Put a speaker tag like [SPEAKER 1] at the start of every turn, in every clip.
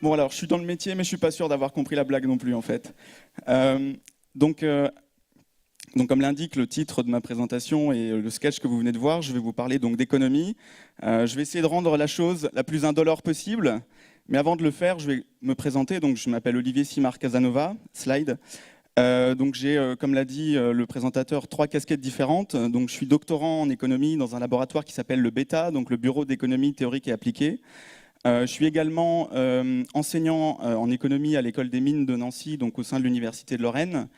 [SPEAKER 1] Bon, alors, je suis dans le métier, mais je suis pas sûr d'avoir compris la blague non plus, en fait. Euh, donc, euh, donc, comme l'indique le titre de ma présentation et le sketch que vous venez de voir, je vais vous parler donc d'économie. Je vais essayer de rendre la chose la plus indolore possible. Mais avant de le faire, je vais me présenter. Donc, je m'appelle Olivier Simard Casanova, slide. Donc j'ai, comme l'a dit le présentateur, 3 casquettes différentes. Donc je suis doctorant en économie dans un laboratoire qui s'appelle le BETA, donc le Bureau d'économie théorique et appliquée. Je suis également enseignant en économie à l'école des mines de Nancy, donc au sein de l'Université de Lorraine.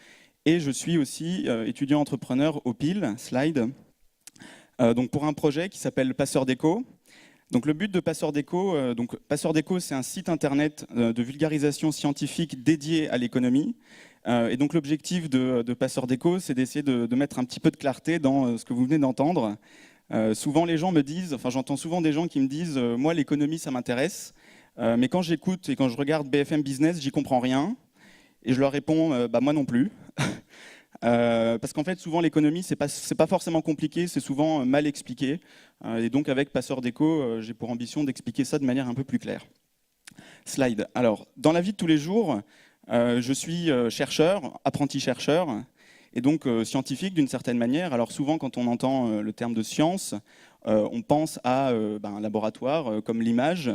[SPEAKER 1] Et je suis aussi étudiant entrepreneur au PIL, slide, donc pour un projet qui s'appelle Passeur d'écho. Donc le but de Passeur d'écho, Passeur d'écho, c'est un site internet de vulgarisation scientifique dédié à l'économie. Et donc l'objectif de Passeur d'écho, c'est d'essayer de mettre un petit peu de clarté dans ce que vous venez d'entendre. Souvent les gens me disent, enfin j'entends souvent des gens qui me disent, moi l'économie ça m'intéresse, mais quand j'écoute et quand je regarde BFM Business, j'y comprends rien. Et je leur réponds, bah moi non plus. Parce qu'en fait, souvent, l'économie, c'est pas forcément compliqué, c'est souvent mal expliqué. Et donc, avec Passeur d'écho, j'ai pour ambition d'expliquer ça de manière un peu plus claire. Slide. Alors, dans la vie de tous les jours, je suis chercheur, apprenti chercheur, et donc scientifique d'une certaine manière. Alors, souvent, quand on entend le terme de science, on pense à un laboratoire comme l'image.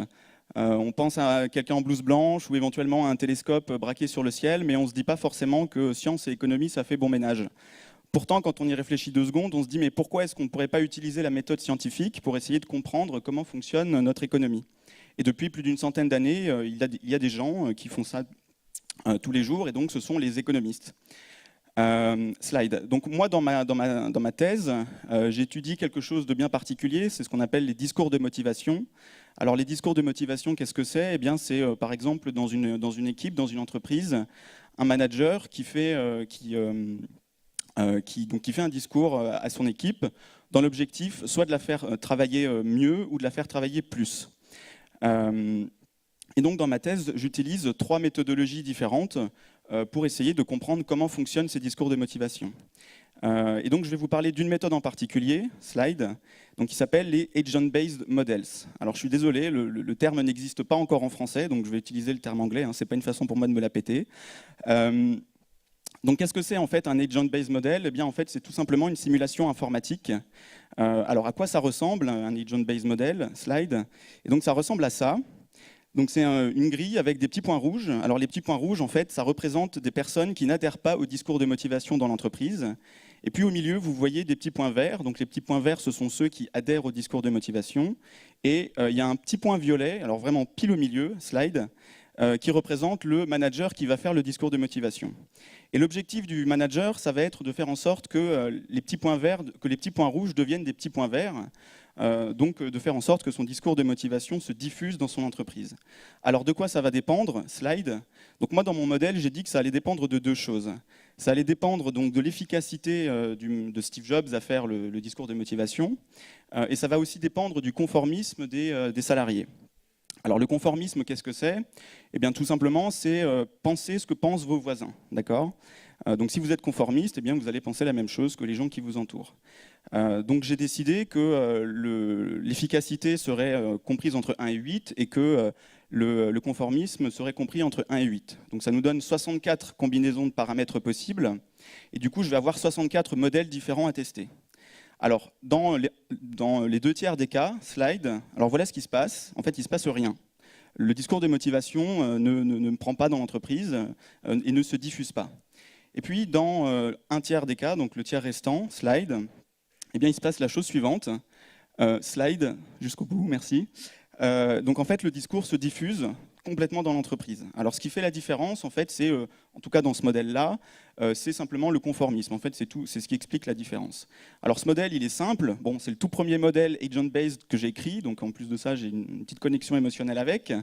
[SPEAKER 1] On pense à quelqu'un en blouse blanche ou éventuellement à un télescope braqué sur le ciel, mais on ne se dit pas forcément que science et économie, ça fait bon ménage. Pourtant, quand on y réfléchit 2 secondes, on se dit mais pourquoi est-ce qu'on ne pourrait pas utiliser la méthode scientifique pour essayer de comprendre comment fonctionne notre économie? Et depuis plus d'une centaine d'années, il y a des gens qui font ça tous les jours, et donc ce sont les économistes. Slide. Donc moi, dans ma thèse, j'étudie quelque chose de bien particulier, c'est ce qu'on appelle les discours de motivation. Alors les discours de motivation, qu'est-ce que c'est? Eh bien, c'est par exemple dans une équipe, dans une entreprise, un manager qui fait un discours à son équipe dans l'objectif soit de la faire travailler mieux ou de la faire travailler plus. Et donc dans ma thèse, j'utilise 3 méthodologies différentes pour essayer de comprendre comment fonctionnent ces discours de motivation. Et donc je vais vous parler d'une méthode en particulier, slide, donc qui s'appelle les Agent-Based Models. Alors je suis désolé, le terme n'existe pas encore en français, donc je vais utiliser le terme anglais, hein, c'est pas une façon pour moi de me la péter. Donc qu'est-ce que c'est en fait un Agent-Based Model? Eh bien en fait c'est tout simplement une simulation informatique. Alors à quoi ça ressemble un Agent-Based Model, slide? Et donc ça ressemble à ça. Donc c'est une grille avec des petits points rouges. Alors les petits points rouges, en fait, ça représente des personnes qui n'adhèrent pas au discours de motivation dans l'entreprise. Et puis au milieu, vous voyez des petits points verts. Donc les petits points verts, ce sont ceux qui adhèrent au discours de motivation. Et il y a un petit point violet, alors vraiment pile au milieu, slide, qui représente le manager qui va faire le discours de motivation. Et l'objectif du manager, ça va être de faire en sorte que les petits points verts, que les petits points rouges deviennent des petits points verts. Donc de faire en sorte que son discours de motivation se diffuse dans son entreprise. Alors de quoi ça va dépendre? Slide. Donc moi dans mon modèle, j'ai dit que ça allait dépendre de 2 choses. Ça allait dépendre donc de l'efficacité de Steve Jobs à faire le discours de motivation, et ça va aussi dépendre du conformisme des salariés. Alors le conformisme, qu'est-ce que c'est? Eh bien tout simplement, c'est penser ce que pensent vos voisins, d'accord? Donc si vous êtes conformiste, eh bien, vous allez penser la même chose que les gens qui vous entourent. Donc j'ai décidé que l'efficacité serait comprise entre 1 et 8 et que le conformisme serait compris entre 1 et 8. Donc ça nous donne 64 combinaisons de paramètres possibles, et du coup je vais avoir 64 modèles différents à tester. Alors dans les 2 tiers des cas, slide, alors voilà ce qui se passe. En fait il ne se passe rien. Le discours de motivation ne me prend pas dans l'entreprise et ne se diffuse pas. Et puis, dans 1 tiers des cas, donc le tiers restant, slide, eh bien, il se passe la chose suivante. Slide, jusqu'au bout, merci. Donc, en fait, le discours se diffuse complètement dans l'entreprise. Alors, ce qui fait la différence, en fait, c'est, en tout cas dans ce modèle-là, c'est simplement le conformisme. En fait, c'est ce qui explique la différence. Alors, ce modèle, il est simple. Bon, c'est le tout premier modèle agent-based que j'ai écrit. Donc, en plus de ça, j'ai une petite connexion émotionnelle avec.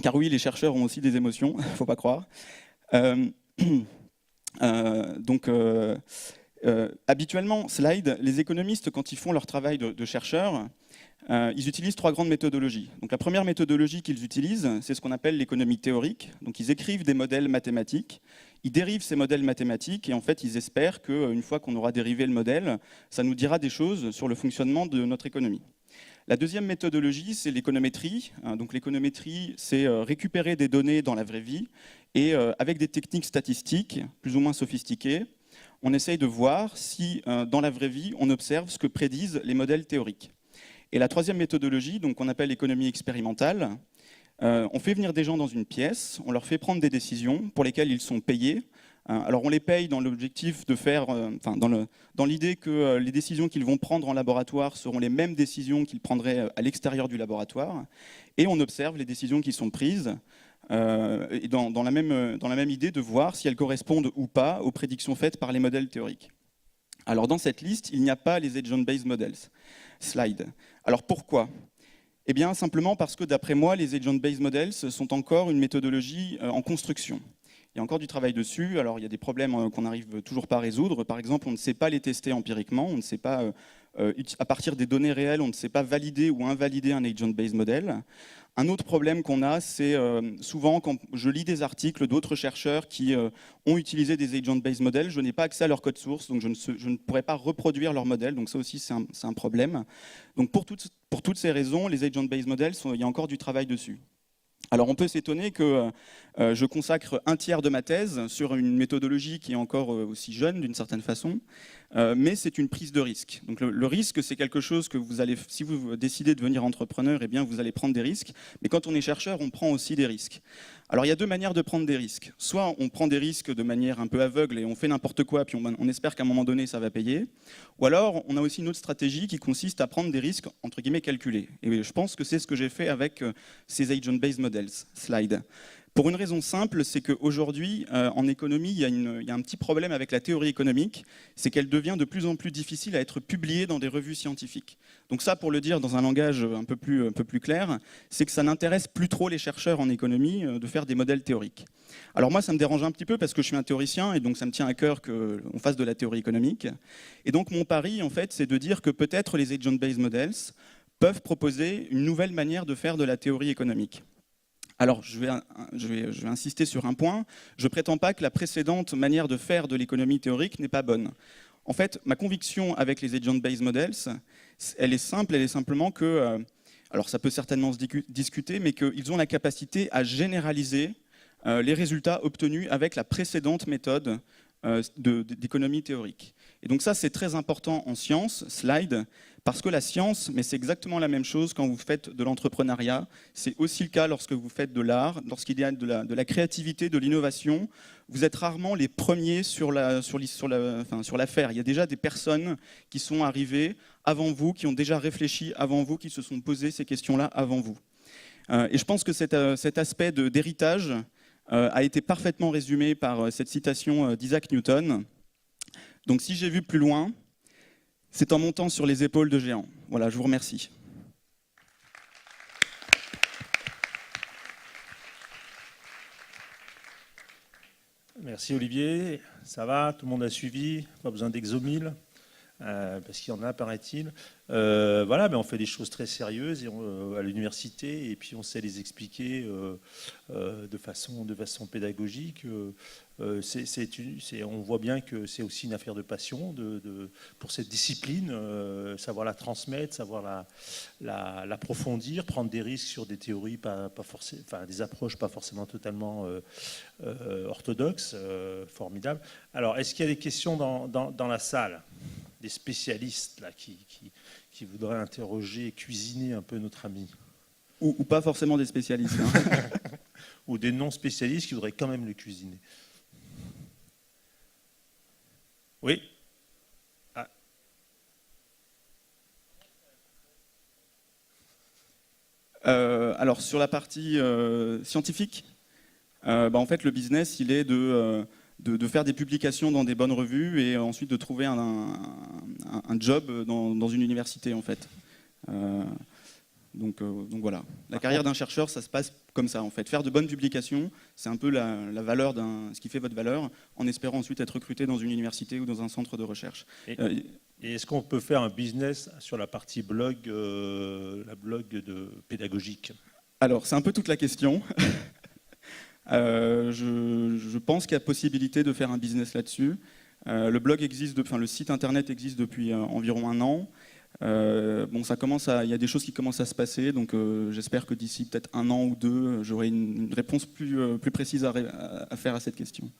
[SPEAKER 1] Car oui, les chercheurs ont aussi des émotions, il ne faut pas croire. Habituellement, slide, les économistes, quand ils font leur travail de chercheurs, ils utilisent 3 grandes méthodologies. Donc, la première méthodologie qu'ils utilisent, c'est ce qu'on appelle l'économie théorique. Donc, ils écrivent des modèles mathématiques, ils dérivent ces modèles mathématiques et en fait, ils espèrent qu'une fois qu'on aura dérivé le modèle, ça nous dira des choses sur le fonctionnement de notre économie. La deuxième méthodologie, c'est l'économétrie. Donc l'économétrie, c'est récupérer des données dans la vraie vie et avec des techniques statistiques plus ou moins sophistiquées, on essaye de voir si dans la vraie vie, on observe ce que prédisent les modèles théoriques. Et la troisième méthodologie, donc qu'on appelle l'économie expérimentale, on fait venir des gens dans une pièce, on leur fait prendre des décisions pour lesquelles ils sont payés. Alors on les paye dans l'objectif de faire, dans l'idée que les décisions qu'ils vont prendre en laboratoire seront les mêmes décisions qu'ils prendraient à l'extérieur du laboratoire, et on observe les décisions qui sont prises et dans la même idée de voir si elles correspondent ou pas aux prédictions faites par les modèles théoriques. Alors dans cette liste, il n'y a pas les agent-based models. Slide. Alors pourquoi ? Eh bien simplement parce que d'après moi, les agent-based models sont encore une méthodologie en construction. Il y a encore du travail dessus. Alors, il y a des problèmes qu'on n'arrive toujours pas à résoudre. Par exemple, on ne sait pas les tester empiriquement. On ne sait pas, à partir des données réelles, on ne sait pas valider ou invalider un agent-based model. Un autre problème qu'on a, c'est souvent quand je lis des articles d'autres chercheurs qui ont utilisé des agent-based models, je n'ai pas accès à leur code source, donc je ne pourrais pas reproduire leur modèle. Donc ça aussi, c'est un problème. Donc pour toutes ces raisons, les agent-based models, il y a encore du travail dessus. Alors on peut s'étonner que je consacre un tiers de ma thèse sur une méthodologie qui est encore aussi jeune d'une certaine façon, mais c'est une prise de risque. Donc le risque, c'est quelque chose que vous allez, si vous décidez de devenir entrepreneur, eh bien vous allez prendre des risques, mais quand on est chercheur, on prend aussi des risques. Alors il y a deux manières de prendre des risques. Soit on prend des risques de manière un peu aveugle et on fait n'importe quoi, puis on espère qu'à un moment donné ça va payer, ou alors on a aussi une autre stratégie qui consiste à prendre des risques entre guillemets calculés. Et je pense que c'est ce que j'ai fait avec ces agent-based models. Slide. Pour une raison simple, c'est qu'aujourd'hui, en économie, il y a un petit problème avec la théorie économique, c'est qu'elle devient de plus en plus difficile à être publiée dans des revues scientifiques. Donc ça, pour le dire dans un langage un peu plus clair, c'est que ça n'intéresse plus trop les chercheurs en économie de faire des modèles théoriques. Alors moi, ça me dérange un petit peu parce que je suis un théoricien et donc ça me tient à cœur qu'on fasse de la théorie économique. Et donc mon pari, en fait, c'est de dire que peut-être les agent-based models peuvent proposer une nouvelle manière de faire de la théorie économique. Alors, je vais insister sur un point. Je ne prétends pas que la précédente manière de faire de l'économie théorique n'est pas bonne. En fait, ma conviction avec les agent-based models, elle est simple, elle est simplement que, alors ça peut certainement se discuter, mais qu'ils ont la capacité à généraliser les résultats obtenus avec la précédente méthode d'économie théorique. Et donc ça, c'est très important en sciences, slide, parce que la science, mais c'est exactement la même chose quand vous faites de l'entrepreneuriat, c'est aussi le cas lorsque vous faites de l'art, lorsqu'il y a de la créativité, de l'innovation, vous êtes rarement les premiers sur l'affaire. Il y a déjà des personnes qui sont arrivées avant vous, qui ont déjà réfléchi avant vous, qui se sont posées ces questions-là avant vous. Et je pense que cet aspect d'héritage a été parfaitement résumé par cette citation d'Isaac Newton. Donc si j'ai vu plus loin, c'est en montant sur les épaules de géants. Voilà, je vous remercie.
[SPEAKER 2] Merci Olivier, ça va, tout le monde a suivi, pas besoin d'exomile, parce qu'il y en a, paraît-il. Voilà, mais on fait des choses très sérieuses à l'université et puis on sait les expliquer de façon pédagogique. On voit bien que c'est aussi une affaire de passion pour cette discipline, savoir la transmettre, savoir l'approfondir, prendre des risques sur des théories, des approches pas forcément totalement orthodoxes, formidables. Alors, est-ce qu'il y a des questions dans la salle ? Des spécialistes là, qui voudraient interroger et cuisiner un peu notre ami.
[SPEAKER 1] Ou pas forcément des spécialistes. Hein.
[SPEAKER 2] Ou des non-spécialistes qui voudraient quand même le cuisiner. Oui. Ah.
[SPEAKER 1] Alors, sur la partie scientifique, en fait, le business, il est de faire des publications dans des bonnes revues et ensuite de trouver un job dans une université, en fait. Donc voilà. La carrière d'un chercheur, ça se passe comme ça, en fait. Faire de bonnes publications, c'est un peu la valeur ce qui fait votre valeur, en espérant ensuite être recruté dans une université ou dans un centre de recherche.
[SPEAKER 2] Et est-ce qu'on peut faire un business sur la partie blog, la blog pédagogique ?
[SPEAKER 1] Alors, c'est un peu toute la question. Je pense qu'il y a possibilité de faire un business là-dessus. Le blog existe, le site internet existe depuis environ 1 an. Bon, il y a des choses qui commencent à se passer, donc j'espère que d'ici peut-être 1 an ou 2, j'aurai une réponse plus précise à faire à cette question.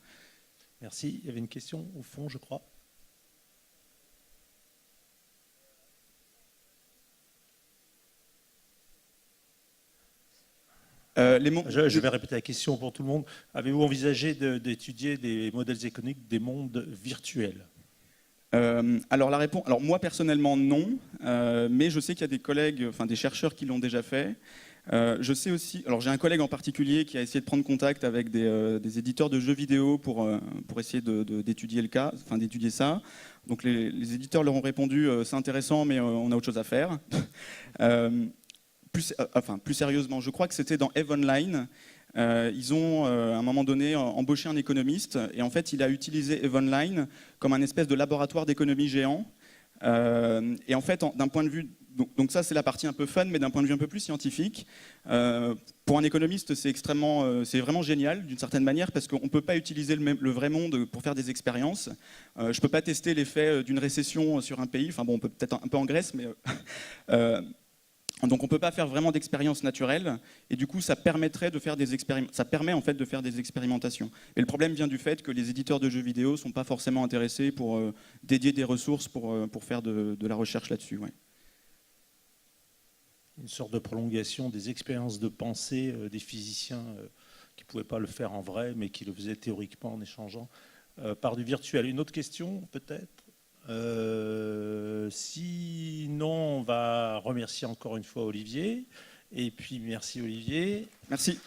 [SPEAKER 2] Merci. Il y avait une question au fond, je crois. Je vais répéter la question pour tout le monde. Avez-vous envisagé d'étudier des modèles économiques des mondes virtuels ?
[SPEAKER 1] Alors la réponse, alors moi personnellement non, mais je sais qu'il y a des collègues, enfin des chercheurs qui l'ont déjà fait. Je sais aussi, alors j'ai un collègue en particulier qui a essayé de prendre contact avec des éditeurs de jeux vidéo pour essayer d'étudier le cas, enfin d'étudier ça. Donc les éditeurs leur ont répondu c'est intéressant, mais on a autre chose à faire. Plus sérieusement, je crois que c'était dans EVE Online. Ils ont, à un moment donné, embauché un économiste. Et en fait, il a utilisé EVE Online comme un espèce de laboratoire d'économie géant. Et en fait, d'un point de vue... Donc ça, c'est la partie un peu fun, mais d'un point de vue un peu plus scientifique. Pour un économiste, c'est vraiment génial, d'une certaine manière, parce qu'on ne peut pas utiliser le vrai monde pour faire des expériences. Je ne peux pas tester l'effet d'une récession sur un pays. Enfin bon, on peut peut-être un peu en Grèce, mais... Donc on ne peut pas faire vraiment d'expériences naturelles, et du coup ça permettrait de faire ça permet en fait de faire des expérimentations. Et le problème vient du fait que les éditeurs de jeux vidéo ne sont pas forcément intéressés pour dédier des ressources pour faire de la recherche là-dessus. Ouais.
[SPEAKER 2] Une sorte de prolongation des expériences de pensée des physiciens qui ne pouvaient pas le faire en vrai, mais qui le faisaient théoriquement en échangeant par du virtuel. Une autre question peut-être ? Sinon, on va remercier encore une fois Olivier. Et puis, merci Olivier.
[SPEAKER 1] Merci.